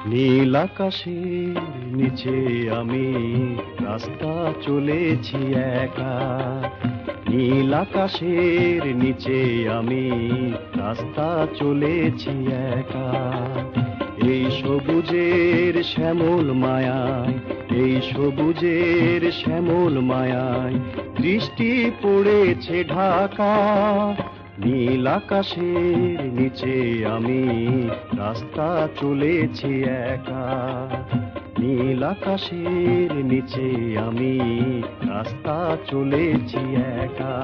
নীল আকাশের নিচে আমি রাস্তা চলেছি একা। নীল আকাশের নিচে আমি রাস্তা চলেছি একা। এই সবুজের শ্যামল মায়ায়, এই সবুজের শ্যামল মায়ায় দৃষ্টি পড়েছে ঢাকা। নীল আকাশের নিচে আমি রাস্তা চলেছি একা। নীল আকাশের নিচে আমি রাস্তা চলেছি একা।